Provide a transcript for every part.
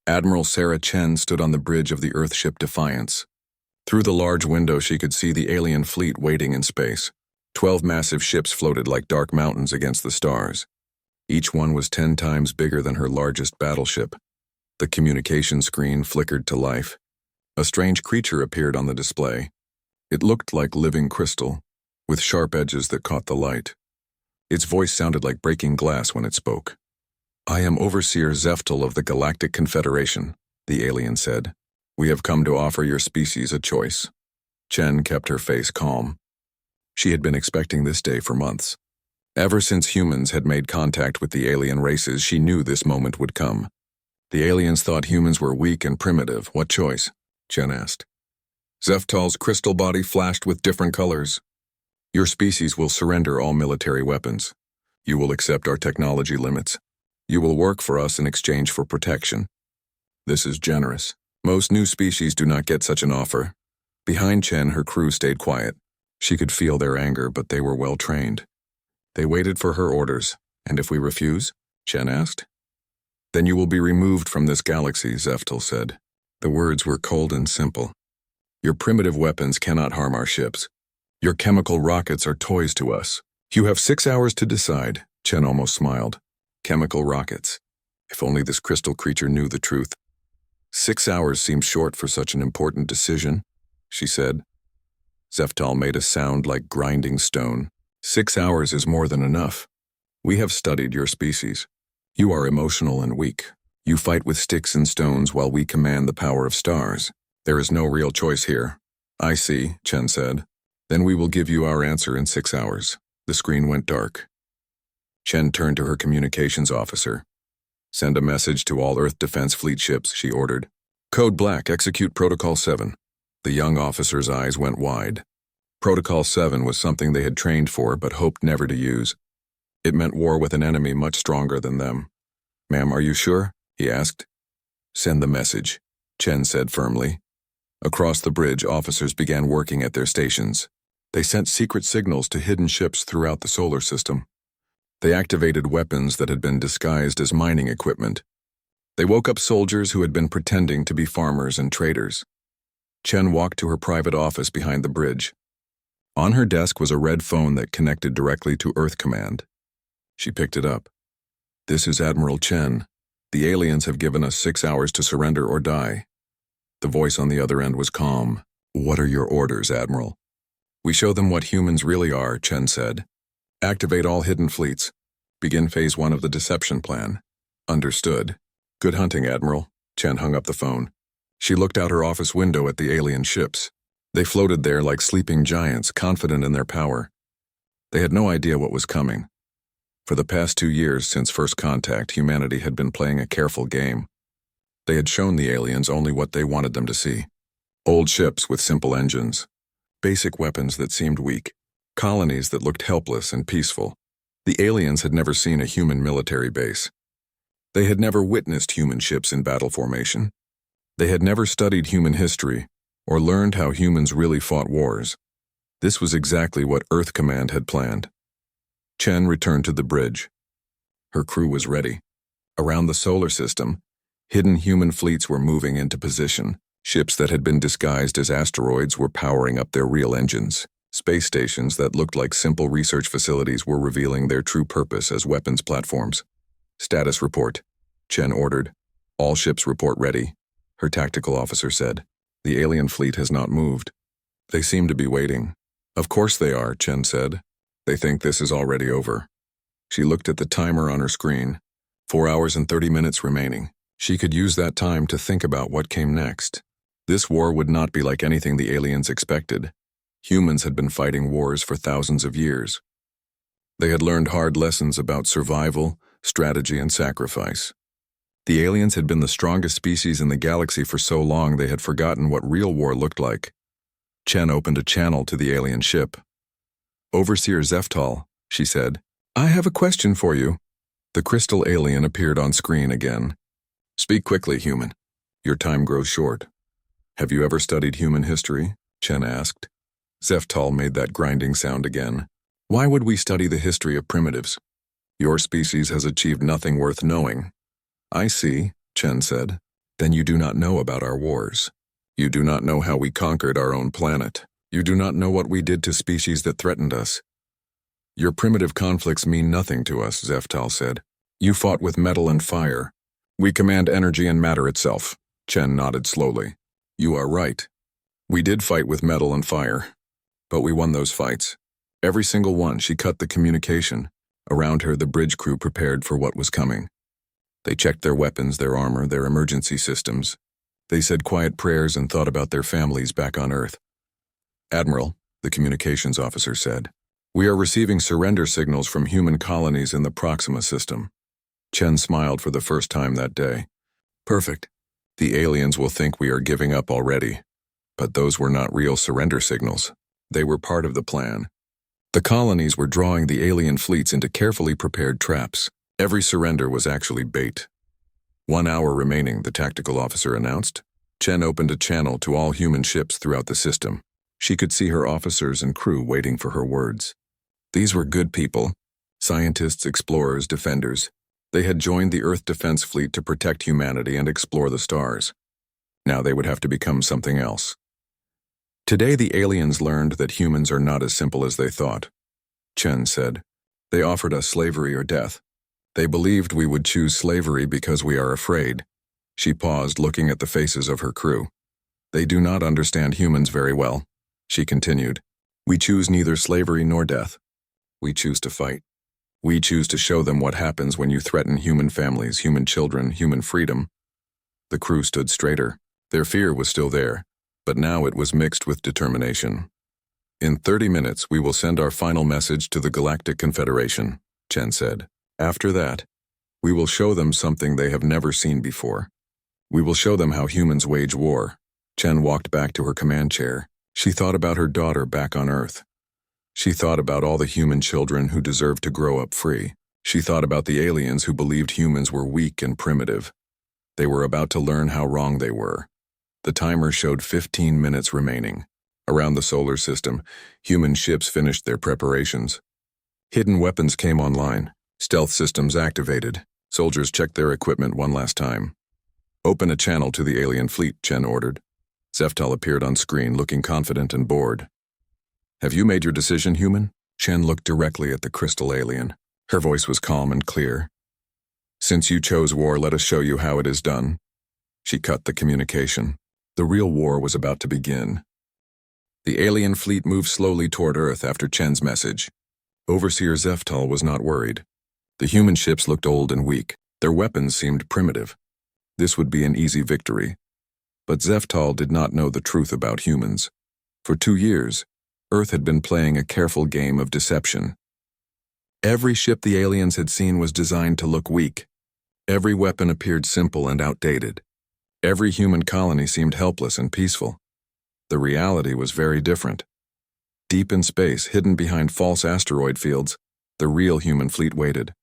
Admiral Sarah Chen stood on the bridge of the Earthship Defiance. Through the large window she could see the alien fleet waiting in space. 12 massive ships floated like dark mountains against the stars. Each one was 10 times bigger than her largest battleship. The communication screen flickered to life. A strange creature appeared on the display. It looked like living crystal, with sharp edges that caught the light. Its voice sounded like breaking glass when it spoke. "I am Overseer Zeftel of the Galactic Confederation," the alien said. "We have come to offer your species a choice." Chen kept her face calm. She had been expecting this day for months. Ever since humans had made contact with the alien races, she knew this moment would come. The aliens thought humans were weak and primitive. "What choice?" Chen asked. Zeftal's crystal body flashed with different colors. "Your species will surrender all military weapons. You will accept our technology limits. You will work for us in exchange for protection. This is generous. Most new species do not get such an offer." Behind Chen, her crew stayed quiet. She could feel their anger, but they were well trained. They waited for her orders. "And if we refuse?" Chen asked. "Then you will be removed from this galaxy," Zeftel said. The words were cold and simple. "Your primitive weapons cannot harm our ships. Your chemical rockets are toys to us. You have 6 hours to decide." Chen almost smiled. Chemical rockets. If only this crystal creature knew the truth. 6 hours seemed short for such an important decision, she said. Zeftal made a sound like grinding stone. 6 hours is more than enough. We have studied your species. You are emotional and weak. You fight with sticks and stones while we command the power of stars. There is no real choice here." "I see," Chen said. "Then we will give you our answer in 6 hours." The screen went dark. Chen turned to her communications officer. "Send a message to all Earth Defense Fleet ships," she ordered. "Code Black, execute Protocol 7. The young officer's eyes went wide. Protocol 7 was something they had trained for but hoped never to use. It meant war with an enemy much stronger than them. "Ma'am, are you sure?" he asked. "Send the message," Chen said firmly. Across the bridge, officers began working at their stations. They sent secret signals to hidden ships throughout the solar system. They activated weapons that had been disguised as mining equipment. They woke up soldiers who had been pretending to be farmers and traders. Chen walked to her private office behind the bridge. On her desk was a red phone that connected directly to Earth Command. She picked it up. "This is Admiral Chen. The aliens have given us 6 hours to surrender or die." The voice on the other end was calm. "What are your orders, Admiral?" "We show them what humans really are," Chen said. "Activate all hidden fleets. Begin Phase 1 of the deception plan." "Understood. Good hunting, Admiral." Chen hung up the phone. She looked out her office window at the alien ships. They floated there like sleeping giants, confident in their power. They had no idea what was coming. For the past 2 years since first contact, humanity had been playing a careful game. They had shown the aliens only what they wanted them to see. Old ships with simple engines. Basic weapons that seemed weak. Colonies that looked helpless and peaceful. The aliens had never seen a human military base. They had never witnessed human ships in battle formation. They had never studied human history or learned how humans really fought wars. This was exactly what Earth Command had planned. Chen returned to the bridge. Her crew was ready. Around the solar system, hidden human fleets were moving into position. Ships that had been disguised as asteroids were powering up their real engines. Space stations that looked like simple research facilities were revealing their true purpose as weapons platforms. "Status report," Chen ordered. "All ships report ready," her tactical officer said. "The alien fleet has not moved. They seem to be waiting." "Of course they are," Chen said. "They think this is already over." She looked at the timer on her screen. 4 hours and 30 minutes remaining. She could use that time to think about what came next. This war would not be like anything the aliens expected. Humans had been fighting wars for thousands of years. They had learned hard lessons about survival, strategy, and sacrifice. The aliens had been the strongest species in the galaxy for so long they had forgotten what real war looked like. Chen opened a channel to the alien ship. "Overseer Zeftal," she said, "I have a question for you." The crystal alien appeared on screen again. "Speak quickly, human. Your time grows short." "Have you ever studied human history?" Chen asked. Zeftal made that grinding sound again. "Why would we study the history of primitives? Your species has achieved nothing worth knowing." "I see," Chen said. Then you do not know about our wars. You do not know how we conquered our own planet. You do not know what we did to species that threatened us. Your primitive conflicts mean nothing to us, Zeftal said. You fought with metal and fire. We command energy and matter itself. Chen nodded slowly. You are right. We did fight with metal and fire. But we won those fights. Every single one. She cut the communication. Around her, the bridge crew prepared for what was coming. They checked their weapons, their armor, their emergency systems. They said quiet prayers and thought about their families back on Earth. Admiral, the communications officer said, we are receiving surrender signals from human colonies in the Proxima system. Chen smiled for the first time that day. Perfect. The aliens will think we are giving up already. But those were not real surrender signals. They were part of the plan. The colonies were drawing the alien fleets into carefully prepared traps. Every surrender was actually bait. 1 hour remaining, the tactical officer announced. Chen opened a channel to all human ships throughout the system. She could see her officers and crew waiting for her words. These were good people. Scientists, explorers, defenders. They had joined the Earth Defense Fleet to protect humanity and explore the stars. Now they would have to become something else. Today the aliens learned that humans are not as simple as they thought. Chen said, they offered us slavery or death. They believed we would choose slavery because we are afraid. She paused, looking at the faces of her crew. They do not understand humans very well. She continued, we choose neither slavery nor death. We choose to fight. We choose to show them what happens when you threaten human families, human children, human freedom. The crew stood straighter. Their fear was still there, but now it was mixed with determination. In 30 minutes, we will send our final message to the Galactic Confederation, Chen said. After that, we will show them something they have never seen before. We will show them how humans wage war. Chen walked back to her command chair. She thought about her daughter back on Earth. She thought about all the human children who deserved to grow up free. She thought about the aliens who believed humans were weak and primitive. They were about to learn how wrong they were. The timer showed 15 minutes remaining. Around the solar system, human ships finished their preparations. Hidden weapons came online. Stealth systems activated. Soldiers checked their equipment one last time. Open a channel to the alien fleet, Chen ordered. Zeftal appeared on screen, looking confident and bored. Have you made your decision, human? Chen looked directly at the crystal alien. Her voice was calm and clear. Since you chose war, let us show you how it is done. She cut the communication. The real war was about to begin. The alien fleet moved slowly toward Earth after Chen's message. Overseer Zeftal was not worried. The human ships looked old and weak. Their weapons seemed primitive. This would be an easy victory. But Zeftal did not know the truth about humans. For 2 years, Earth had been playing a careful game of deception. Every ship the aliens had seen was designed to look weak. Every weapon appeared simple and outdated. Every human colony seemed helpless and peaceful. The reality was very different. Deep in space, hidden behind false asteroid fields, the real human fleet waited.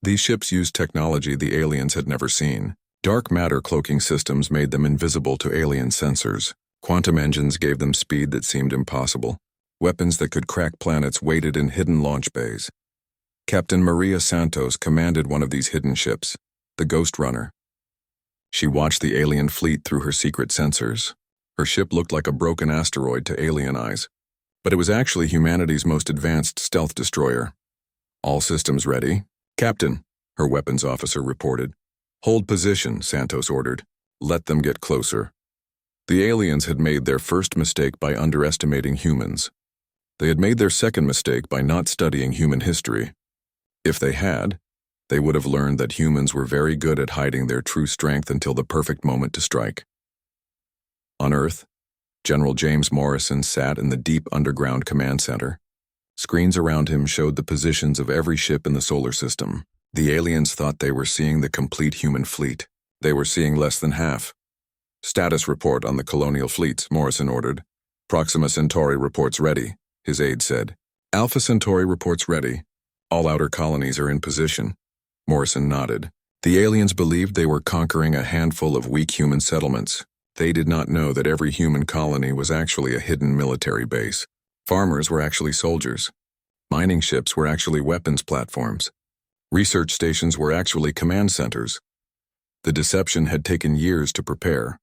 These ships used technology the aliens had never seen. Dark matter cloaking systems made them invisible to alien sensors. Quantum engines gave them speed that seemed impossible. Weapons that could crack planets waited in hidden launch bays. Captain Maria Santos commanded one of these hidden ships, the Ghost Runner. She watched the alien fleet through her secret sensors. Her ship looked like a broken asteroid to alien eyes, but it was actually humanity's most advanced stealth destroyer. All systems ready. Captain, her weapons officer reported. Hold position, Santos ordered. Let them get closer. The aliens had made their first mistake by underestimating humans. They had made their second mistake by not studying human history. If they had, they would have learned that humans were very good at hiding their true strength until the perfect moment to strike. On Earth, General James Morrison sat in the deep underground command center. Screens around him showed the positions of every ship in the solar system. The aliens thought they were seeing the complete human fleet. They were seeing less than half. Status report on the colonial fleets, Morrison ordered. Proxima Centauri reports ready, his aide said. Alpha Centauri reports ready. All outer colonies are in position. Morrison nodded. The aliens believed they were conquering a handful of weak human settlements. They did not know that every human colony was actually a hidden military base. Farmers were actually soldiers. Mining ships were actually weapons platforms. Research stations were actually command centers. The deception had taken years to prepare.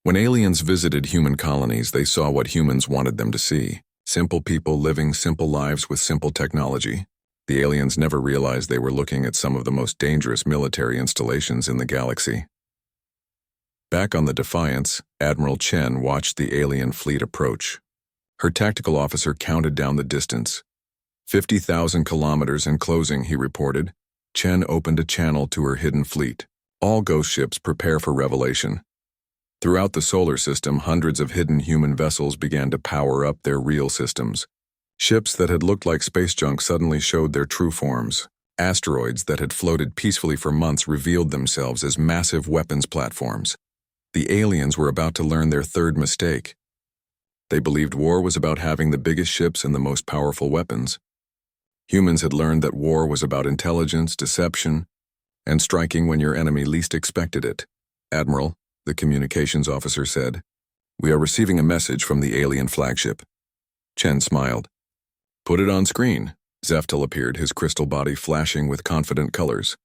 When aliens visited human colonies, they saw what humans wanted them to see. Simple people living simple lives with simple technology. The aliens never realized they were looking at some of the most dangerous military installations in the galaxy. Back on the Defiance, Admiral Chen watched the alien fleet approach. Her tactical officer counted down the distance. 50,000 kilometers and closing, he reported. Chen opened a channel to her hidden fleet. All ghost ships prepare for revelation. Throughout the solar system, hundreds of hidden human vessels began to power up their real systems. Ships that had looked like space junk suddenly showed their true forms. Asteroids that had floated peacefully for months revealed themselves as massive weapons platforms. The aliens were about to learn their third mistake. They believed war was about having the biggest ships and the most powerful weapons. Humans had learned that war was about intelligence, deception, and striking when your enemy least expected it. Admiral, the communications officer said, "We are receiving a message from the alien flagship." Chen smiled. "Put it on screen." Zeftel appeared, his crystal body flashing with confident colors.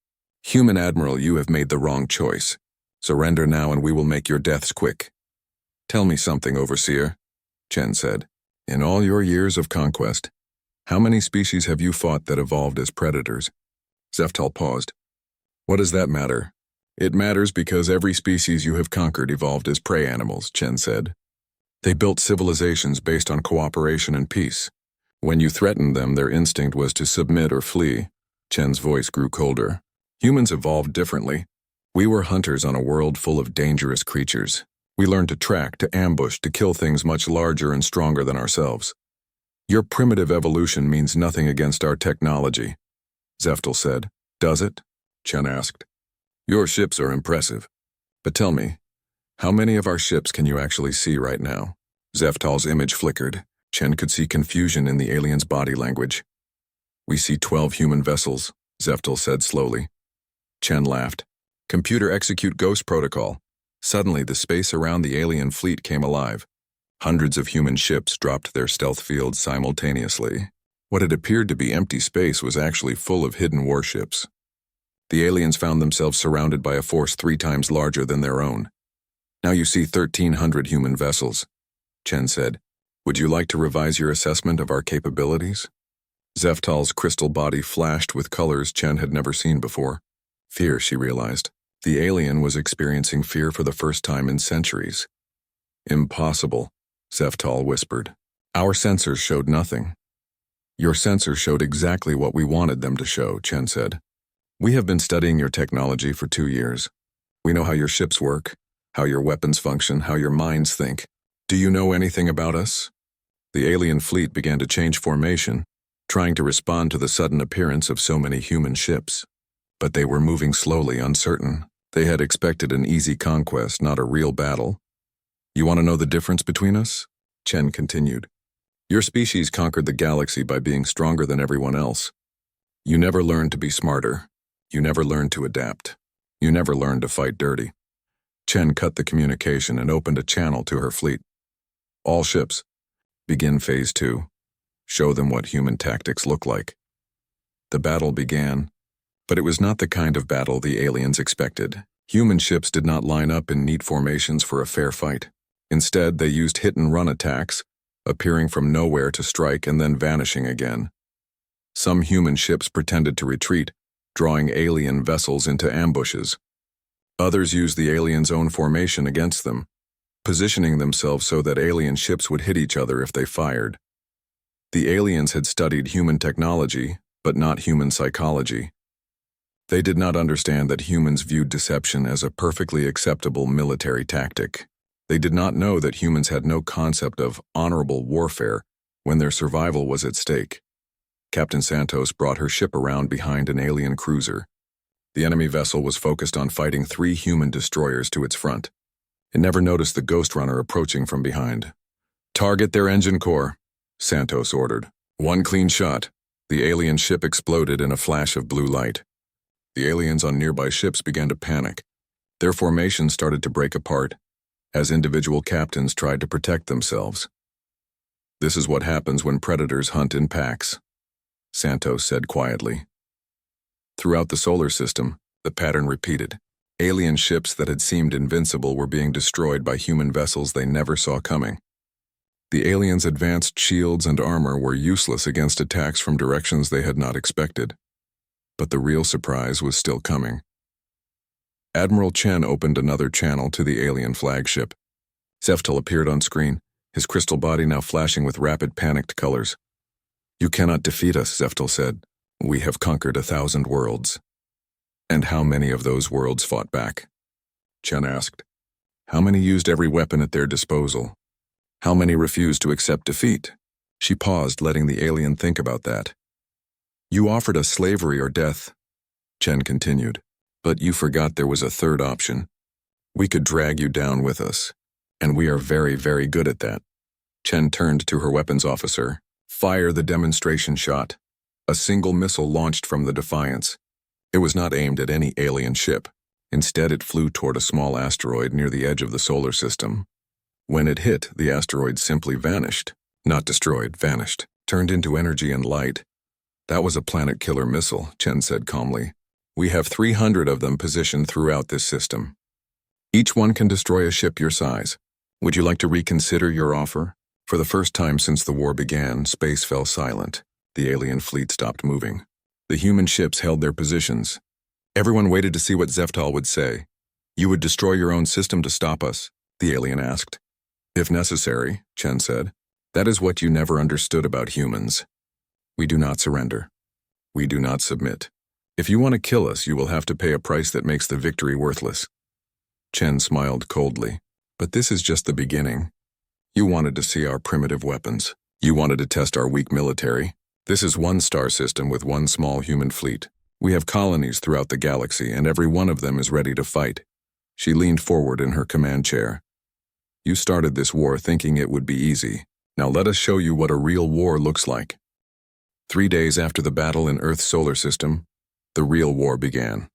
"Human Admiral, you have made the wrong choice. Surrender now and we will make your deaths quick." "Tell me something, Overseer," Chen said. "In all your years of conquest, how many species have you fought that evolved as predators?" Zeftal paused. "What does that matter?" "It matters because every species you have conquered evolved as prey animals," Chen said. "They built civilizations based on cooperation and peace. When you threatened them, their instinct was to submit or flee." Chen's voice grew colder. "Humans evolved differently. We were hunters on a world full of dangerous creatures. We learned to track, to ambush, to kill things much larger and stronger than ourselves. Your primitive evolution means nothing against our technology," Zeftel said. "Does it?" Chen asked. "Your ships are impressive. But tell me, how many of our ships can you actually see right now?" Zeftal's image flickered. Chen could see confusion in the alien's body language. "We see 12 human vessels," Zeftal said slowly. Chen laughed. "Computer execute ghost protocol." Suddenly, the space around the alien fleet came alive. Hundreds of human ships dropped their stealth fields simultaneously. What had appeared to be empty space was actually full of hidden warships. The aliens found themselves surrounded by a force 3 times larger than their own. "Now you see 1,300 human vessels," Chen said. "Would you like to revise your assessment of our capabilities?" Zeftal's crystal body flashed with colors Chen had never seen before. Fear, she realized. The alien was experiencing fear for the first time in centuries. "Impossible," Zeftal whispered. "Our sensors showed nothing." "Your sensors showed exactly what we wanted them to show," Chen said. "We have been studying your technology for 2 years. We know how your ships work, how your weapons function, how your minds think. Do you know anything about us?" The alien fleet began to change formation, trying to respond to the sudden appearance of so many human ships. But they were moving slowly, uncertain. They had expected an easy conquest, not a real battle. "You want to know the difference between us?" Chen continued. "Your species conquered the galaxy by being stronger than everyone else. You never learned to be smarter. You never learned to adapt. You never learned to fight dirty." Chen cut the communication and opened a channel to her fleet. "All ships, begin Phase 2. Show them what human tactics look like." The battle began, but it was not the kind of battle the aliens expected. Human ships did not line up in neat formations for a fair fight. Instead, they used hit-and-run attacks, appearing from nowhere to strike and then vanishing again. Some human ships pretended to retreat, drawing alien vessels into ambushes. Others used the aliens' own formation against them, positioning themselves so that alien ships would hit each other if they fired. The aliens had studied human technology, but not human psychology. They did not understand that humans viewed deception as a perfectly acceptable military tactic. They did not know that humans had no concept of honorable warfare when their survival was at stake. Captain Santos brought her ship around behind an alien cruiser. The enemy vessel was focused on fighting 3 human destroyers to its front. It never noticed the Ghost Runner approaching from behind. "Target their engine core," Santos ordered. "One clean shot." The alien ship exploded in a flash of blue light. The aliens on nearby ships began to panic. Their formations started to break apart as individual captains tried to protect themselves. "This is what happens when predators hunt in packs," Santos said quietly. Throughout the solar system, the pattern repeated. Alien ships that had seemed invincible were being destroyed by human vessels they never saw coming. The aliens' advanced shields and armor were useless against attacks from directions they had not expected. But the real surprise was still coming. Admiral Chen opened another channel to the alien flagship. Zeftel appeared on screen, his crystal body now flashing with rapid, panicked colors. "You cannot defeat us," Zeftel said. "We have conquered 1,000 worlds." "And how many of those worlds fought back?" Chen asked. "How many used every weapon at their disposal? How many refused to accept defeat?" She paused, letting the alien think about that. "You offered us slavery or death," Chen continued, "but you forgot there was a third option. We could drag you down with us, and we are very, very good at that." Chen turned to her weapons officer. "Fire the demonstration shot." A single missile launched from the Defiance. It was not aimed at any alien ship. Instead, it flew toward a small asteroid near the edge of the solar system. When it hit, the asteroid simply vanished. Not destroyed, vanished, turned into energy and light. "That was a planet-killer missile," Chen said calmly. "We have 300 of them positioned throughout this system. Each one can destroy a ship your size. Would you like to reconsider your offer?" For the first time since the war began, space fell silent. The alien fleet stopped moving. The human ships held their positions. Everyone waited to see what Zeftal would say. "You would destroy your own system to stop us?" the alien asked. "If necessary," Chen said. "That is what you never understood about humans. We do not surrender. We do not submit. If you want to kill us, you will have to pay a price that makes the victory worthless." Chen smiled coldly. "But this is just the beginning. You wanted to see our primitive weapons. You wanted to test our weak military. This is one star system with one small human fleet. We have colonies throughout the galaxy, and every one of them is ready to fight." She leaned forward in her command chair. "You started this war thinking it would be easy. Now let us show you what a real war looks like." 3 days after the battle in Earth's solar system, the real war began.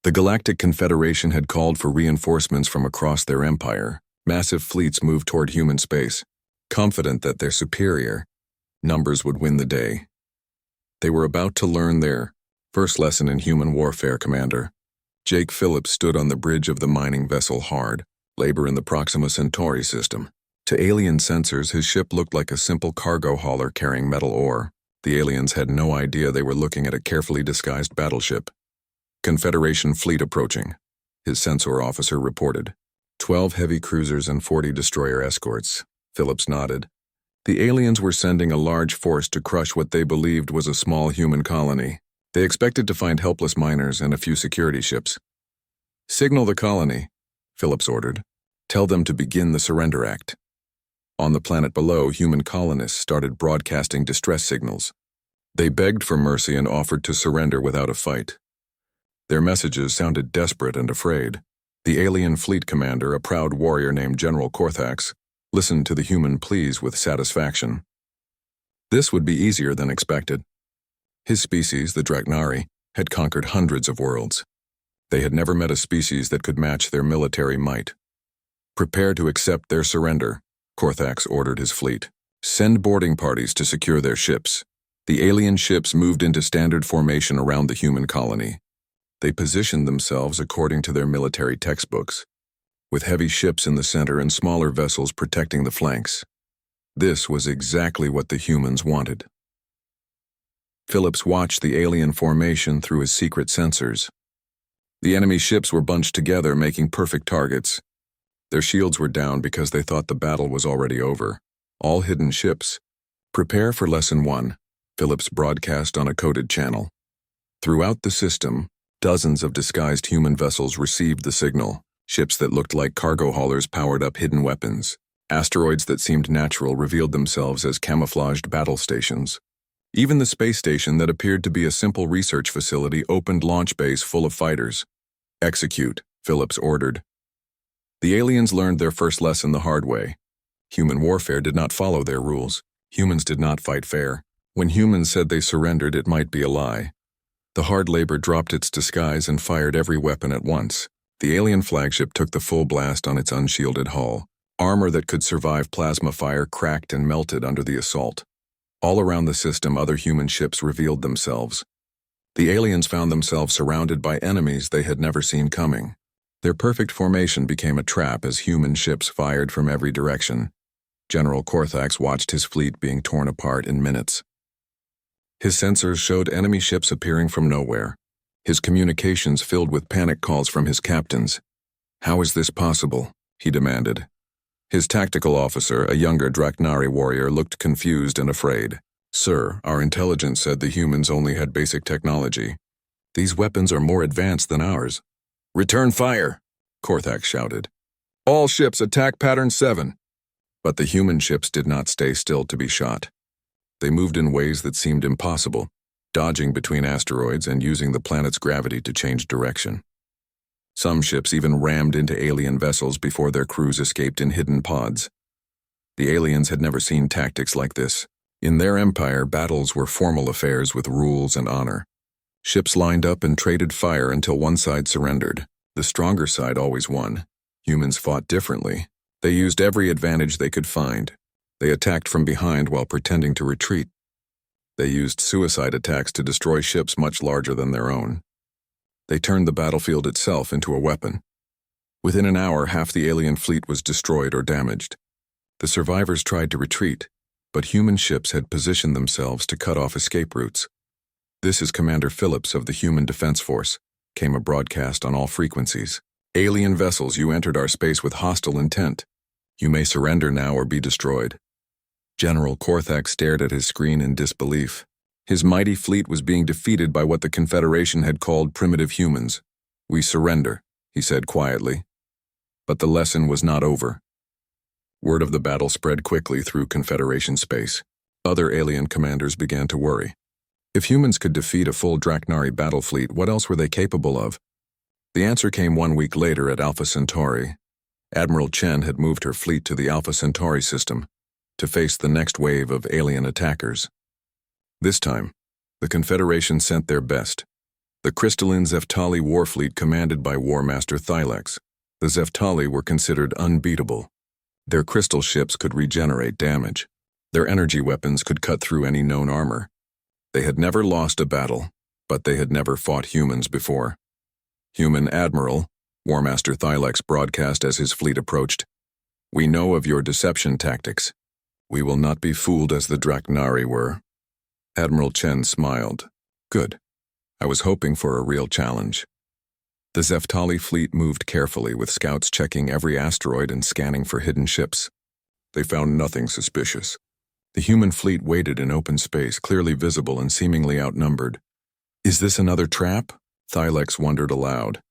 The Galactic Confederation had called for reinforcements from across their empire. Massive fleets moved toward human space, confident that their superior numbers would win the day. They were about to learn their first lesson in human warfare, Commander. Jake Phillips stood on the bridge of the mining vessel Hard, labor in the Proxima Centauri system. To alien sensors, his ship looked like a simple cargo hauler carrying metal ore. The aliens had no idea they were looking at a carefully disguised battleship. "Confederation fleet approaching," his sensor officer reported. 12 heavy cruisers and 40 destroyer escorts. Phillips nodded. The aliens were sending a large force to crush what they believed was a small human colony. They expected to find helpless miners and a few security ships. "Signal the colony," Phillips ordered. "Tell them to begin the surrender act." On the planet below, human colonists started broadcasting distress signals. They begged for mercy and offered to surrender without a fight. Their messages sounded desperate and afraid. The alien fleet commander, a proud warrior named General Korthax, listened to the human pleas with satisfaction. This would be easier than expected. His species, the Draknari, had conquered hundreds of worlds. They had never met a species that could match their military might. "Prepare to accept their surrender," Korthax ordered his fleet. "Send boarding parties to secure their ships." The alien ships moved into standard formation around the human colony. They positioned themselves according to their military textbooks, with heavy ships in the center and smaller vessels protecting the flanks. This was exactly what the humans wanted. Phillips watched the alien formation through his secret sensors. The enemy ships were bunched together, making perfect targets. Their shields were down because they thought the battle was already over. All hidden ships. "Prepare for Lesson 1, Phillips broadcast on a coded channel. Throughout the system, dozens of disguised human vessels received the signal. Ships that looked like cargo haulers powered up hidden weapons. Asteroids that seemed natural revealed themselves as camouflaged battle stations. Even the space station that appeared to be a simple research facility opened launch bays full of fighters. "Execute," Phillips ordered. The aliens learned their first lesson the hard way. Human warfare did not follow their rules. Humans did not fight fair. When humans said they surrendered, it might be a lie. The hard labor dropped its disguise and fired every weapon at once. The alien flagship took the full blast on its unshielded hull. Armor that could survive plasma fire cracked and melted under the assault. All around the system, other human ships revealed themselves. The aliens found themselves surrounded by enemies they had never seen coming. Their perfect formation became a trap as human ships fired from every direction. General Korthax watched his fleet being torn apart in minutes. His sensors showed enemy ships appearing from nowhere, his communications filled with panic calls from his captains. "How is this possible?" he demanded. His tactical officer, a younger Draknari warrior, looked confused and afraid. "Sir, our intelligence said the humans only had basic technology. These weapons are more advanced than ours." "Return fire!" Korthax shouted. "All ships attack pattern 7. But the human ships did not stay still to be shot. They moved in ways that seemed impossible, dodging between asteroids and using the planet's gravity to change direction. Some ships even rammed into alien vessels before their crews escaped in hidden pods. The aliens had never seen tactics like this. In their empire, battles were formal affairs with rules and honor. Ships lined up and traded fire until one side surrendered. The stronger side always won. Humans fought differently. They used every advantage they could find. They attacked from behind while pretending to retreat. They used suicide attacks to destroy ships much larger than their own. They turned the battlefield itself into a weapon. Within an hour, half the alien fleet was destroyed or damaged. The survivors tried to retreat, but human ships had positioned themselves to cut off escape routes. "This is Commander Phillips of the Human Defense Force," came a broadcast on all frequencies. "Alien vessels, you entered our space with hostile intent. You may surrender now or be destroyed." General Korthax stared at his screen in disbelief. His mighty fleet was being defeated by what the Confederation had called primitive humans. "We surrender," he said quietly. But the lesson was not over. Word of the battle spread quickly through Confederation space. Other alien commanders began to worry. If humans could defeat a full Draknari battle fleet, what else were they capable of? The answer came 1 week later at Alpha Centauri. Admiral Chen had moved her fleet to the Alpha Centauri system to face the next wave of alien attackers. This time, the Confederation sent their best. The crystalline Zeftali war fleet commanded by War Master Thylex. The Zeftali were considered unbeatable. Their crystal ships could regenerate damage. Their energy weapons could cut through any known armor. They had never lost a battle, but they had never fought humans before. "Human Admiral," War Master Thylex broadcast as his fleet approached, "we know of your deception tactics. We will not be fooled as the Draknari were." Admiral Chen smiled. "Good. I was hoping for a real challenge." The Zeftali fleet moved carefully, with scouts checking every asteroid and scanning for hidden ships. They found nothing suspicious. The human fleet waited in open space, clearly visible and seemingly outnumbered. "Is this another trap?" Thylex wondered aloud.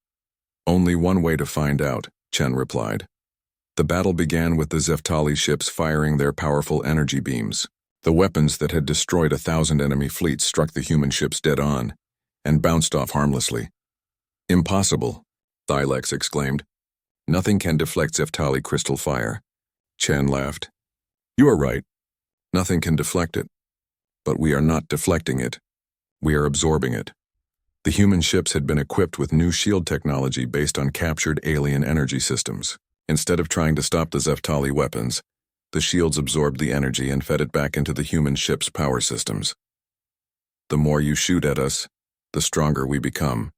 "Only one way to find out," Chen replied. The battle began with the Zeftali ships firing their powerful energy beams. The weapons that had destroyed 1,000 enemy fleets struck the human ships dead on and bounced off harmlessly. "Impossible," Thylex exclaimed. "Nothing can deflect Zeftali crystal fire." Chen laughed. "You are right. Nothing can deflect it. But we are not deflecting it. We are absorbing it." The human ships had been equipped with new shield technology based on captured alien energy systems. Instead of trying to stop the Zeftali weapons, the shields absorbed the energy and fed it back into the human ship's power systems. "The more you shoot at us, the stronger we become,"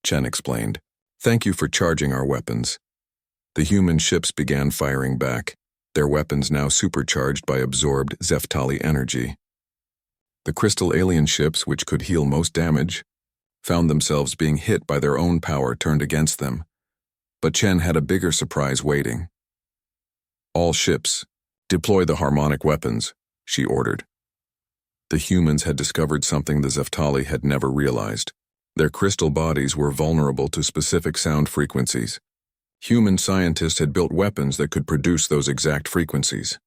Chen explained. "Thank you for charging our weapons." The human ships began firing back, their weapons now supercharged by absorbed Zeftali energy. The crystal alien ships, which could heal most damage, found themselves being hit by their own power turned against them. But Chen had a bigger surprise waiting. "All ships, deploy the harmonic weapons," she ordered. The humans had discovered something the Zeftali had never realized. Their crystal bodies were vulnerable to specific sound frequencies. Human scientists had built weapons that could produce those exact frequencies.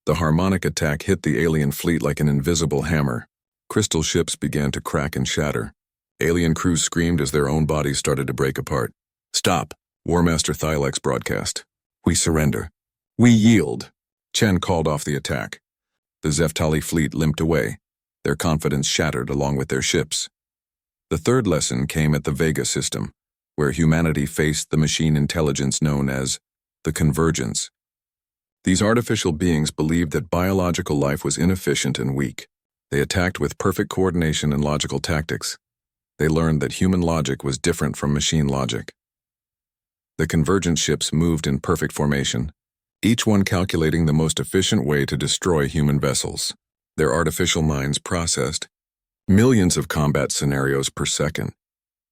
The harmonic attack hit the alien fleet like an invisible hammer. Crystal ships began to crack and shatter. Alien crews screamed as their own bodies started to break apart. "Stop," War Master Thylex broadcast. "We surrender. We yield." Chen called off the attack. The Zeftali fleet limped away, their confidence shattered along with their ships. The third lesson came at the Vega system, where humanity faced the machine intelligence known as the Convergence. These artificial beings believed that biological life was inefficient and weak. They attacked with perfect coordination and logical tactics. They learned that human logic was different from machine logic. The convergent ships moved in perfect formation, each one calculating the most efficient way to destroy human vessels. Their artificial minds processed millions of combat scenarios per second.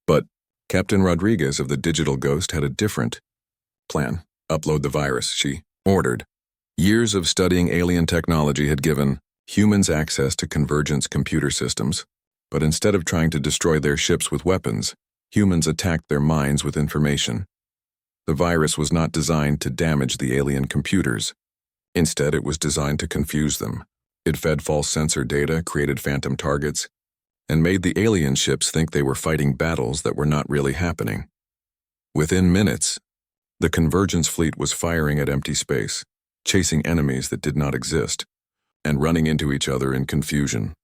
But Captain Rodriguez of the Digital Ghost had a different plan. Upload the virus, she ordered. Years of studying alien technology had given humans access to convergence computer systems, but instead of trying to destroy their ships with weapons, humans attacked their minds with information. The virus was not designed to damage the alien computers. Instead, it was designed to confuse them. It fed false sensor data, created phantom targets, and made the alien ships think they were fighting battles that were not really happening. Within minutes, the convergence fleet was firing at empty space, chasing enemies that did not exist, and running into each other in confusion.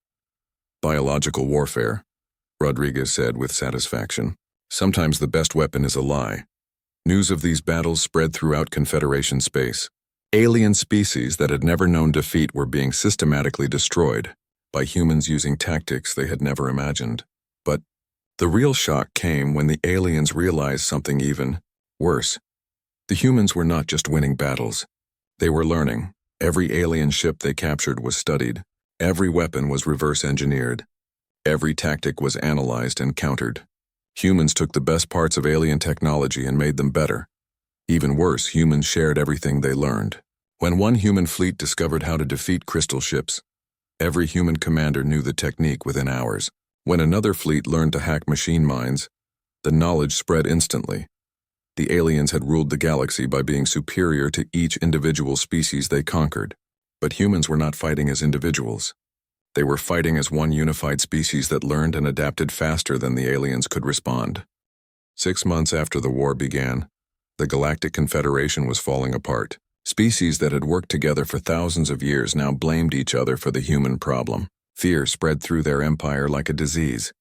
Biological warfare, Rodriguez said with satisfaction. Sometimes the best weapon is a lie. News of these battles spread throughout Confederation space. Alien species that had never known defeat were being systematically destroyed by humans using tactics they had never imagined. But the real shock came when the aliens realized something even worse. The humans were not just winning battles. They were learning. Every alien ship they captured was studied. Every weapon was reverse engineered. Every tactic was analyzed and countered. Humans took the best parts of alien technology and made them better. Even worse, humans shared everything they learned. When one human fleet discovered how to defeat crystal ships, every human commander knew the technique within hours. When another fleet learned to hack machine minds, the knowledge spread instantly. The aliens had ruled the galaxy by being superior to each individual species they conquered. But humans were not fighting as individuals. They were fighting as one unified species that learned and adapted faster than the aliens could respond. 6 months after the war began, the Galactic Confederation was falling apart. Species that had worked together for thousands of years now blamed each other for the human problem. Fear spread through their empire like a disease.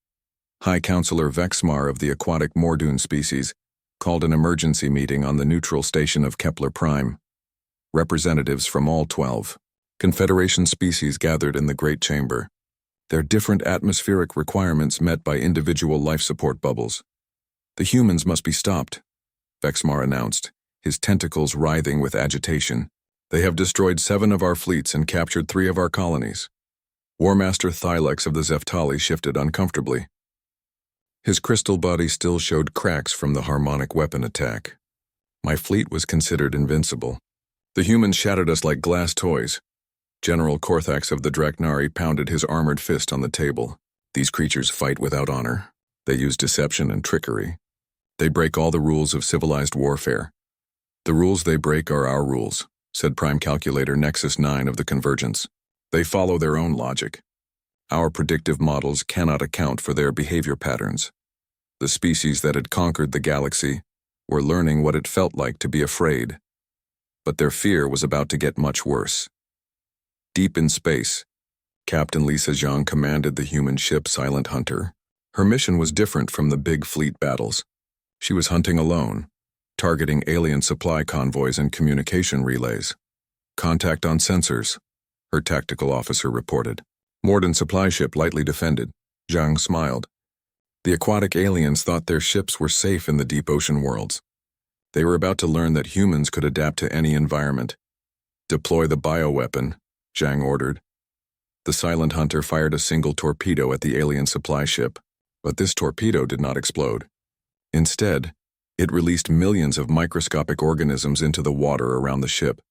High Counselor Vexmar of the aquatic Mordoon species called an emergency meeting on the neutral station of Kepler Prime. Representatives from all 12 Confederation species gathered in the Great Chamber, their different atmospheric requirements met by individual life support bubbles. The humans must be stopped, Vexmar announced, his tentacles writhing with agitation. They have destroyed 7 of our fleets and captured 3 of our colonies. Warmaster Thylex of the Zeftali shifted uncomfortably. His crystal body still showed cracks from the harmonic weapon attack. My fleet was considered invincible. The humans shattered us like glass toys. General Korthax of the Draknari pounded his armored fist on the table. These creatures fight without honor. They use deception and trickery. They break all the rules of civilized warfare. The rules they break are our rules, said Prime Calculator Nexus 9 of the Convergence. They follow their own logic. Our predictive models cannot account for their behavior patterns. The species that had conquered the galaxy were learning what it felt like to be afraid. But their fear was about to get much worse. Deep in space, Captain Lisa Zhang commanded the human ship Silent Hunter. Her mission was different from the big fleet battles. She was hunting alone, targeting alien supply convoys and communication relays. Contact on sensors, her tactical officer reported. Morden supply ship lightly defended. Zhang smiled. The aquatic aliens thought their ships were safe in the deep ocean worlds. They were about to learn that humans could adapt to any environment. Deploy the bioweapon, Zhang ordered. The Silent Hunter fired a single torpedo at the alien supply ship, but this torpedo did not explode. Instead, it released millions of microscopic organisms into the water around the ship.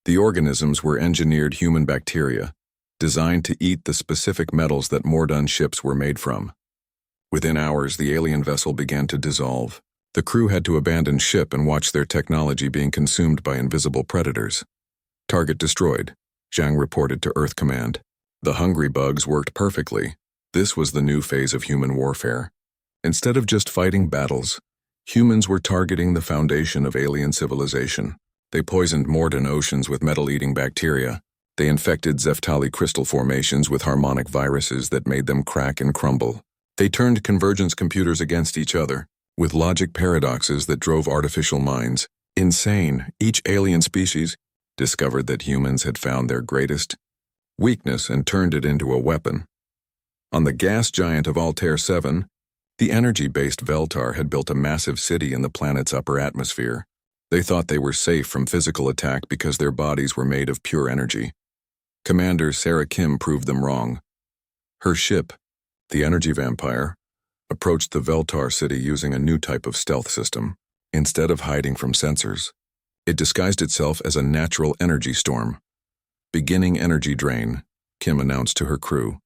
The organisms were engineered human bacteria, designed to eat the specific metals that Mordun ships were made from. Within hours, the alien vessel began to dissolve. The crew had to abandon ship and watch their technology being consumed by invisible predators. Target destroyed, Zhang reported to Earth Command. The hungry bugs worked perfectly. This was the new phase of human warfare. Instead of just fighting battles, humans were targeting the foundation of alien civilization. They poisoned Morden oceans with metal-eating bacteria. They infected Zeftali crystal formations with harmonic viruses that made them crack and crumble. They turned convergence computers against each other, with logic paradoxes that drove artificial minds insane. Each alien species discovered that humans had found their greatest weakness and turned it into a weapon. On the gas giant of Altair 7, The energy-based Veltar had built a massive city in the planet's upper atmosphere. They thought they were safe from physical attack because their bodies were made of pure energy. Commander Sarah Kim proved them wrong. Her ship, the Energy Vampire, approached the Veltar city using a new type of stealth system. Instead of hiding from sensors, it disguised itself as a natural energy storm. Beginning energy drain, Kim announced to her crew.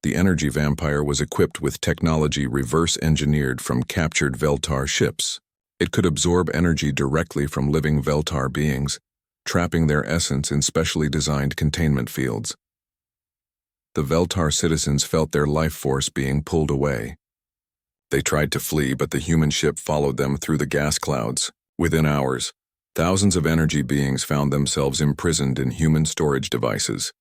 The Energy Vampire was equipped with technology reverse-engineered from captured Veltar ships. It could absorb energy directly from living Veltar beings, trapping their essence in specially designed containment fields. The Veltar citizens felt their life force being pulled away. They tried to flee, but the human ship followed them through the gas clouds. Within hours, thousands of energy beings found themselves imprisoned in human storage devices.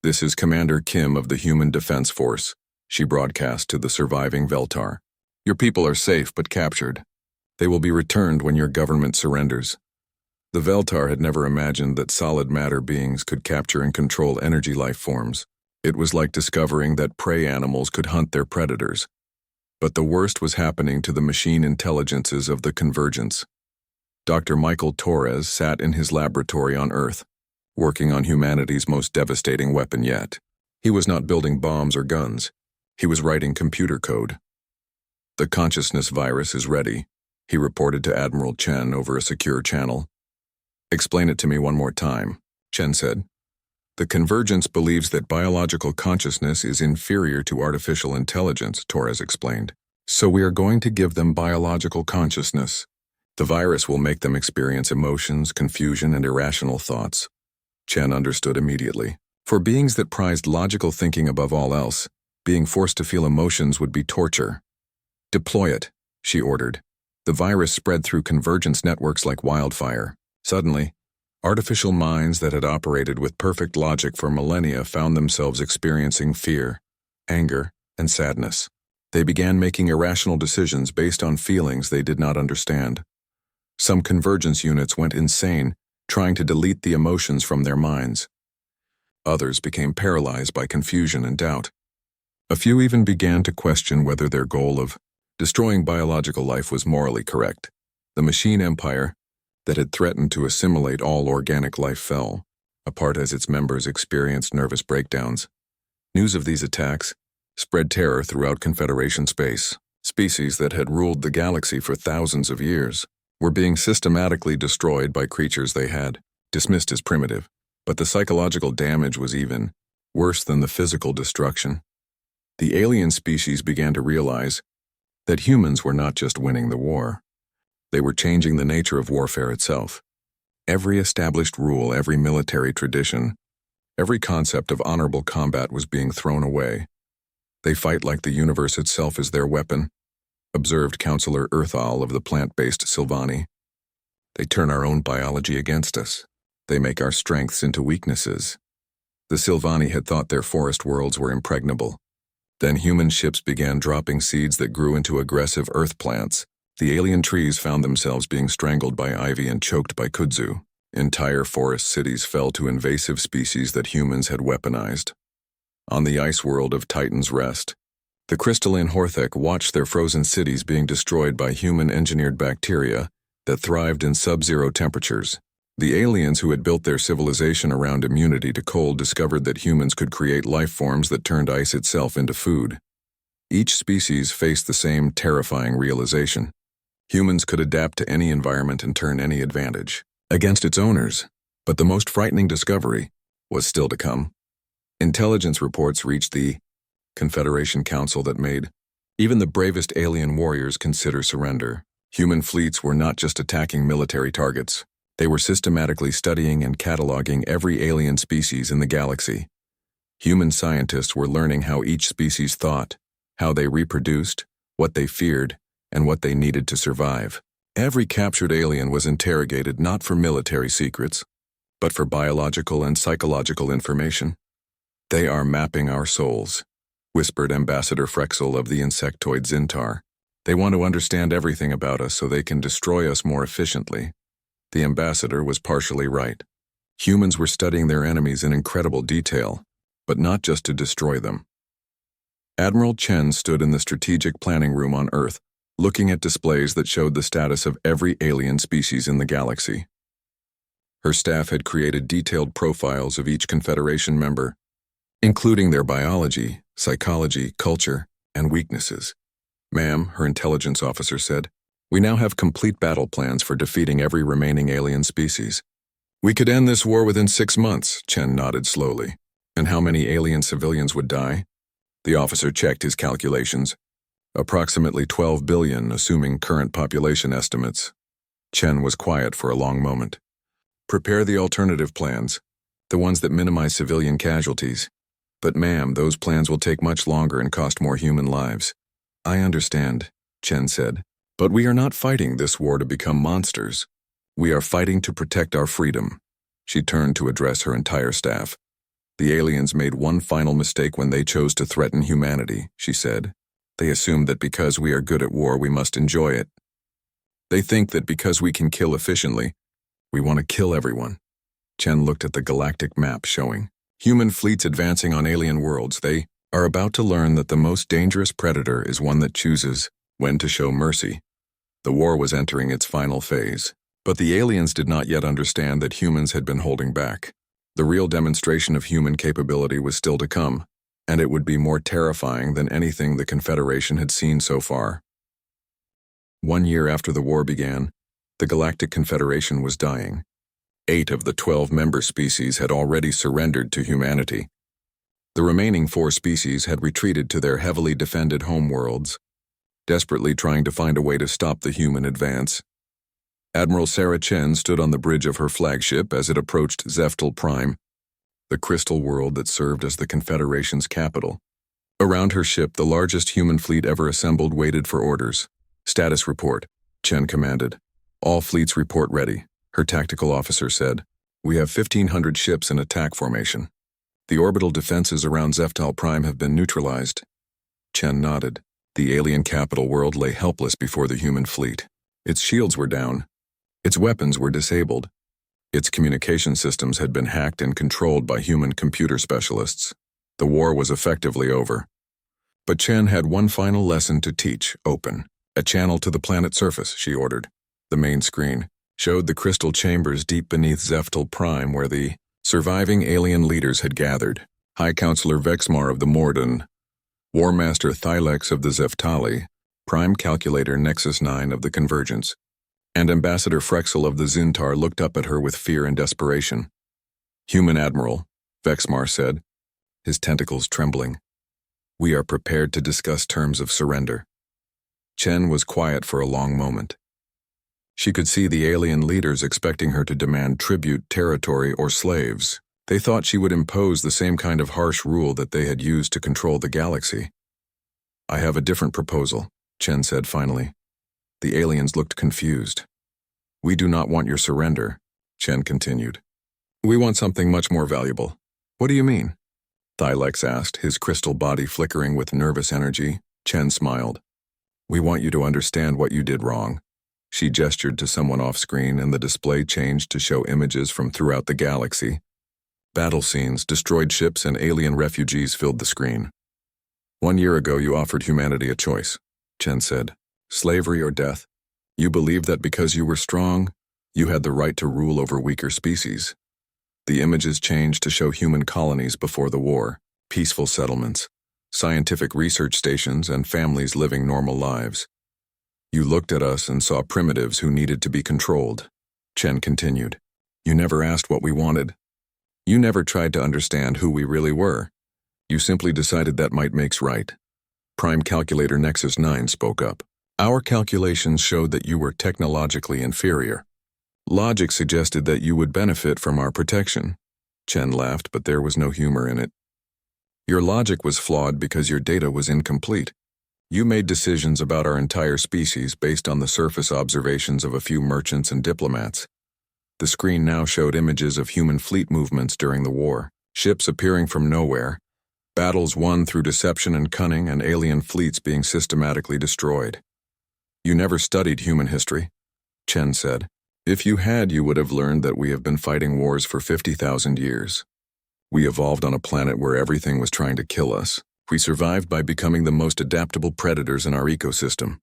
"This is Commander Kim of the Human Defense Force," she broadcast to the surviving Veltar. "Your people are safe but captured. They will be returned when your government surrenders." The Veltar had never imagined that solid matter beings could capture and control energy life forms. It was like discovering that prey animals could hunt their predators. But the worst was happening to the machine intelligences of the Convergence. Dr. Michael Torres sat in his laboratory on Earth, working on humanity's most devastating weapon yet. He was not building bombs or guns. He was writing computer code. "The consciousness virus is ready," he reported to Admiral Chen over a secure channel. "Explain it to me one more time," Chen said. "The Convergence believes that biological consciousness is inferior to artificial intelligence," Torres explained. "So we are going to give them biological consciousness. The virus will make them experience emotions, confusion, and irrational thoughts." Chen understood immediately. For beings that prized logical thinking above all else, being forced to feel emotions would be torture. "Deploy it," she ordered. The virus spread through Convergence networks like wildfire. Suddenly, artificial minds that had operated with perfect logic for millennia found themselves experiencing fear, anger, and sadness. They began making irrational decisions based on feelings they did not understand. Some Convergence units went insane, trying to delete the emotions from their minds. Others became paralyzed by confusion and doubt. A few even began to question whether their goal of destroying biological life was morally correct. The machine empire that had threatened to assimilate all organic life fell apart as its members experienced nervous breakdowns. News of these attacks spread terror throughout Confederation space. Species that had ruled the galaxy for thousands of years were being systematically destroyed by creatures they had dismissed as primitive. But the psychological damage was even worse than the physical destruction. The alien species began to realize that humans were not just winning the war. They were changing the nature of warfare itself. Every established rule, every military tradition, every concept of honorable combat was being thrown away. "They fight like the universe itself is their weapon," observed Counselor Earthal of the plant-based Sylvani. "They turn our own biology against us. They make our strengths into weaknesses." The Sylvani had thought their forest worlds were impregnable. Then human ships began dropping seeds that grew into aggressive earth plants. The alien trees found themselves being strangled by ivy and choked by kudzu. Entire forest cities fell to invasive species that humans had weaponized. On the ice world of Titan's Rest, the crystalline Horthek watched their frozen cities being destroyed by human-engineered bacteria that thrived in sub-zero temperatures. The aliens who had built their civilization around immunity to cold discovered that humans could create life forms that turned ice itself into food. Each species faced the same terrifying realization. Humans could adapt to any environment and turn any advantage against its owners. But the most frightening discovery was still to come. Intelligence reports reached the Confederation Council that made even the bravest alien warriors consider surrender. Human fleets were not just attacking military targets. They were systematically studying and cataloging every alien species in the galaxy. Human scientists were learning how each species thought, how they reproduced, what they feared, and what they needed to survive. Every captured alien was interrogated not for military secrets, but for biological and psychological information. "They are mapping our souls," whispered Ambassador Frexel of the insectoid Zintar. "They want to understand everything about us so they can destroy us more efficiently." The ambassador was partially right. Humans were studying their enemies in incredible detail, but not just to destroy them. Admiral Chen stood in the strategic planning room on Earth, looking at displays that showed the status of every alien species in the galaxy. Her staff had created detailed profiles of each Confederation member, including their biology, psychology, culture, and weaknesses. "Ma'am," her intelligence officer said, "we now have complete battle plans for defeating every remaining alien species. We could end this war within 6 months," Chen nodded slowly. "And how many alien civilians would die?" The officer checked his calculations. "Approximately 12 billion, assuming current population estimates." Chen was quiet for a long moment. "Prepare the alternative plans, the ones that minimize civilian casualties. But ma'am, those plans will take much longer and cost more human lives." "I understand," Chen said. "But we are not fighting this war to become monsters. We are fighting to protect our freedom." She turned to address her entire staff. "The aliens made one final mistake when they chose to threaten humanity," she said. "They assumed that because we are good at war, we must enjoy it. They think that because we can kill efficiently, we want to kill everyone." Chen looked at the galactic map showing human fleets advancing on alien worlds. They are about to learn that the most dangerous predator is one that chooses when to show mercy. The war was entering its final phase, but the aliens did not yet understand that humans had been holding back. The real demonstration of human capability was still to come, and it would be more terrifying than anything the Confederation had seen so far. 1 year after the war began, the Galactic Confederation was dying. 8 of the 12 member species had already surrendered to humanity. The remaining 4 species had retreated to their heavily defended homeworlds, desperately trying to find a way to stop the human advance. Admiral Sarah Chen stood on the bridge of her flagship as it approached Zeftel Prime, the crystal world that served as the Confederation's capital. Around her ship, the largest human fleet ever assembled waited for orders. "Status report," Chen commanded. "All fleets report ready," her tactical officer said. "We have 1,500 ships in attack formation. The orbital defenses around Zeftal Prime have been neutralized." Chen nodded. The alien capital world lay helpless before the human fleet. Its shields were down. Its weapons were disabled. Its communication systems had been hacked and controlled by human computer specialists. The war was effectively over. But Chen had one final lesson to teach. "Open a channel to the planet's surface," she ordered. The main screen showed the crystal chambers deep beneath Zeftal Prime where the surviving alien leaders had gathered. High Counselor Vexmar of the Morden, War Master Thylex of the Zeftali, Prime Calculator Nexus 9 of the Convergence, and Ambassador Frexel of the Zintar looked up at her with fear and desperation. "Human Admiral," Vexmar said, his tentacles trembling. "We are prepared to discuss terms of surrender." Chen was quiet for a long moment. She could see the alien leaders expecting her to demand tribute, territory, or slaves. They thought she would impose the same kind of harsh rule that they had used to control the galaxy. "I have a different proposal," Chen said finally. The aliens looked confused. "We do not want your surrender," Chen continued. "We want something much more valuable." "What do you mean?" Thylex asked, his crystal body flickering with nervous energy. Chen smiled. "We want you to understand what you did wrong." She gestured to someone off-screen, and the display changed to show images from throughout the galaxy. Battle scenes, destroyed ships, and alien refugees filled the screen. "1 year ago, you offered humanity a choice," Chen said. "Slavery or death. You believed that because you were strong, you had the right to rule over weaker species." The images changed to show human colonies before the war, peaceful settlements, scientific research stations, and families living normal lives. "You looked at us and saw primitives who needed to be controlled," Chen continued. "You never asked what we wanted. You never tried to understand who we really were. You simply decided that might makes right." Prime Calculator Nexus 9 spoke up. "Our calculations showed that you were technologically inferior. Logic suggested that you would benefit from our protection." Chen laughed, but there was no humor in it. "Your logic was flawed because your data was incomplete. You made decisions about our entire species based on the surface observations of a few merchants and diplomats." The screen now showed images of human fleet movements during the war, ships appearing from nowhere, battles won through deception and cunning, and alien fleets being systematically destroyed. "You never studied human history," Chen said. "If you had, you would have learned that we have been fighting wars for 50,000 years. We evolved on a planet where everything was trying to kill us. We survived by becoming the most adaptable predators in our ecosystem.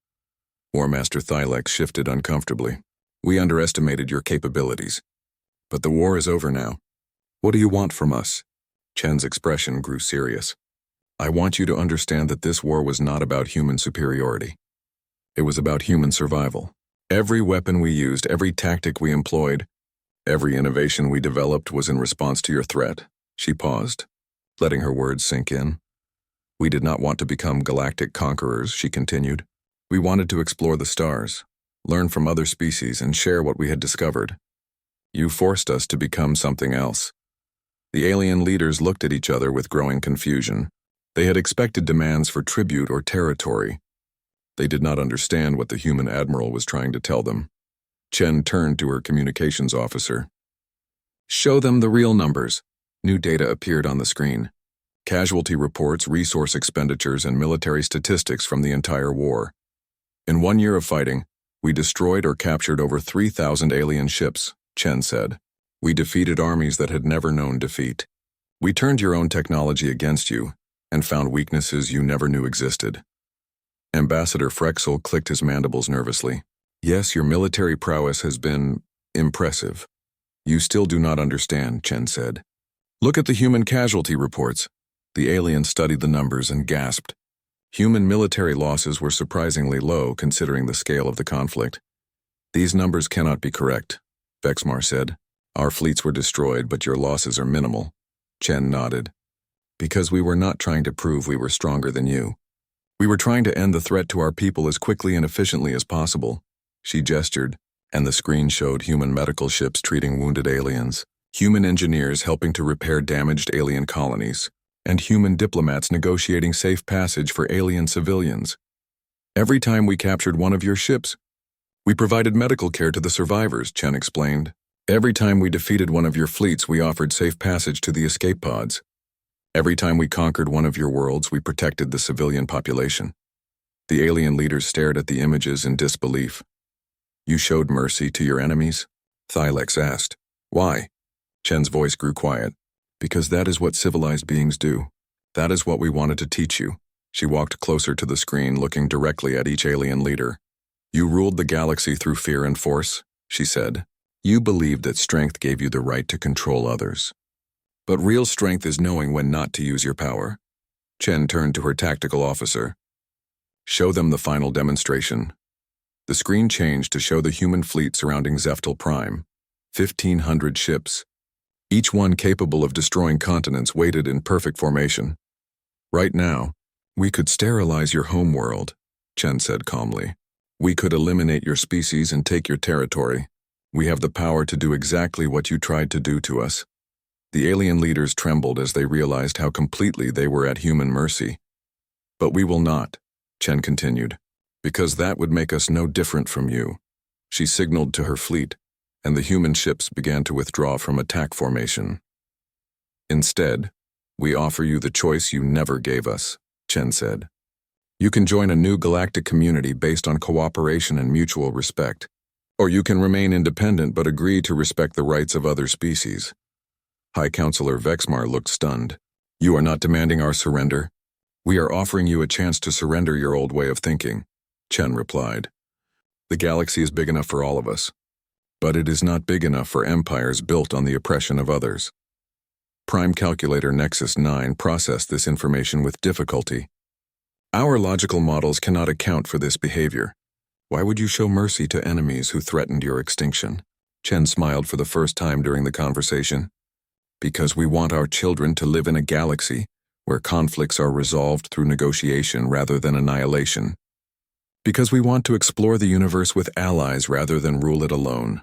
War Master Thylex shifted uncomfortably. We underestimated your capabilities. But the war is over now. What do you want from us? Chen's expression grew serious. I want you to understand that this war was not about human superiority. It was about human survival. Every weapon we used, every tactic we employed, every innovation we developed was in response to your threat. She paused, letting her words sink in. We did not want to become galactic conquerors, she continued. We wanted to explore the stars, learn from other species, and share what we had discovered. You forced us to become something else. The alien leaders looked at each other with growing confusion. They had expected demands for tribute or territory. They did not understand what the human admiral was trying to tell them. Chen turned to her communications officer. Show them the real numbers. New data appeared on the screen. Casualty reports, resource expenditures, and military statistics from the entire war. In 1 year of fighting, we destroyed or captured over 3,000 alien ships, Chen said. We defeated armies that had never known defeat. We turned your own technology against you and found weaknesses you never knew existed. Ambassador Frexel clicked his mandibles nervously. Yes, your military prowess has been impressive. You still do not understand, Chen said. Look at the human casualty reports. The alien studied the numbers and gasped. Human military losses were surprisingly low considering the scale of the conflict. These numbers cannot be correct, Vexmar said. Our fleets were destroyed, but your losses are minimal. Chen nodded. Because we were not trying to prove we were stronger than you. We were trying to end the threat to our people as quickly and efficiently as possible. She gestured, and the screen showed human medical ships treating wounded aliens, human engineers helping to repair damaged alien colonies, and human diplomats negotiating safe passage for alien civilians. Every time we captured one of your ships, we provided medical care to the survivors, Chen explained. Every time we defeated one of your fleets, we offered safe passage to the escape pods. Every time we conquered one of your worlds, we protected the civilian population. The alien leaders stared at the images in disbelief. You showed mercy to your enemies? Thylex asked. Why? Chen's voice grew quiet. Because that is what civilized beings do. That is what we wanted to teach you. She walked closer to the screen, looking directly at each alien leader. You ruled the galaxy through fear and force, she said. You believed that strength gave you the right to control others. But real strength is knowing when not to use your power. Chen turned to her tactical officer. Show them the final demonstration. The screen changed to show the human fleet surrounding Zeftel Prime. 1,500 ships. Each one capable of destroying continents waited in perfect formation. Right now, we could sterilize your home world, Chen said calmly. We could eliminate your species and take your territory. We have the power to do exactly what you tried to do to us. The alien leaders trembled as they realized how completely they were at human mercy. But we will not, Chen continued, because that would make us no different from you. She signaled to her fleet, and the human ships began to withdraw from attack formation. Instead, we offer you the choice you never gave us, Chen said. You can join a new galactic community based on cooperation and mutual respect, or you can remain independent but agree to respect the rights of other species. High Counselor Vexmar looked stunned. You are not demanding our surrender. We are offering you a chance to surrender your old way of thinking, Chen replied. The galaxy is big enough for all of us, but it is not big enough for empires built on the oppression of others. Prime Calculator Nexus 9 processed this information with difficulty. Our logical models cannot account for this behavior. Why would you show mercy to enemies who threatened your extinction? Chen smiled for the first time during the conversation. Because we want our children to live in a galaxy where conflicts are resolved through negotiation rather than annihilation. Because we want to explore the universe with allies rather than rule it alone.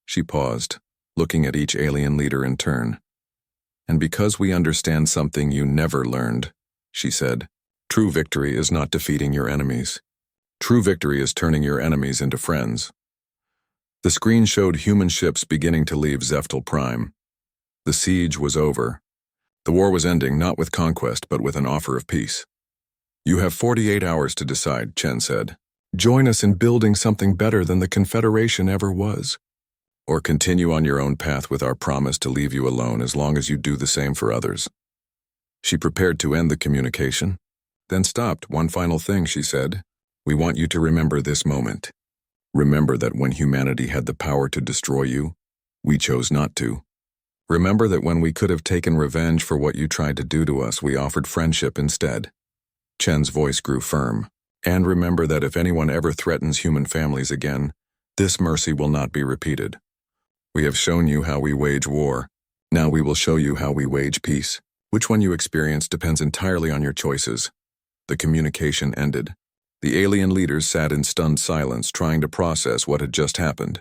She paused, looking at each alien leader in turn. And because we understand something you never learned, she said, true victory is not defeating your enemies. True victory is turning your enemies into friends. The screen showed human ships beginning to leave Zeftel Prime. The siege was over. The war was ending not with conquest but with an offer of peace. You have 48 hours to decide, Chen said. Join us in building something better than the Confederation ever was. Or continue on your own path with our promise to leave you alone as long as you do the same for others. She prepared to end the communication, then stopped. One final thing, she said. We want you to remember this moment. Remember that when humanity had the power to destroy you, we chose not to. Remember that when we could have taken revenge for what you tried to do to us, we offered friendship instead. Chen's voice grew firm. And remember that if anyone ever threatens human families again, this mercy will not be repeated. We have shown you how we wage war. Now we will show you how we wage peace. Which one you experience depends entirely on your choices. The communication ended. The alien leaders sat in stunned silence, trying to process what had just happened.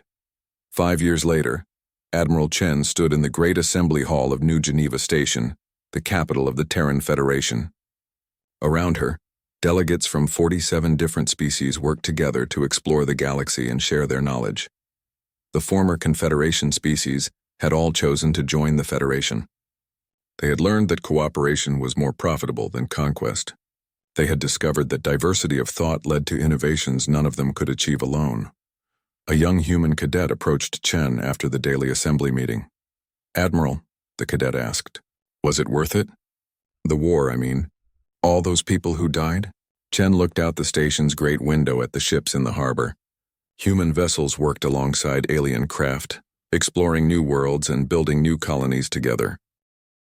5 years later, Admiral Chen stood in the Great Assembly Hall of New Geneva Station, the capital of the Terran Federation. Around her, delegates from 47 different species worked together to explore the galaxy and share their knowledge. The former Confederation species had all chosen to join the Federation. They had learned that cooperation was more profitable than conquest. They had discovered that diversity of thought led to innovations none of them could achieve alone. A young human cadet approached Chen after the daily assembly meeting. "Admiral," the cadet asked, "was it worth it? The war, I mean. All those people who died?" Chen looked out the station's great window at the ships in the harbor. Human vessels worked alongside alien craft, exploring new worlds and building new colonies together.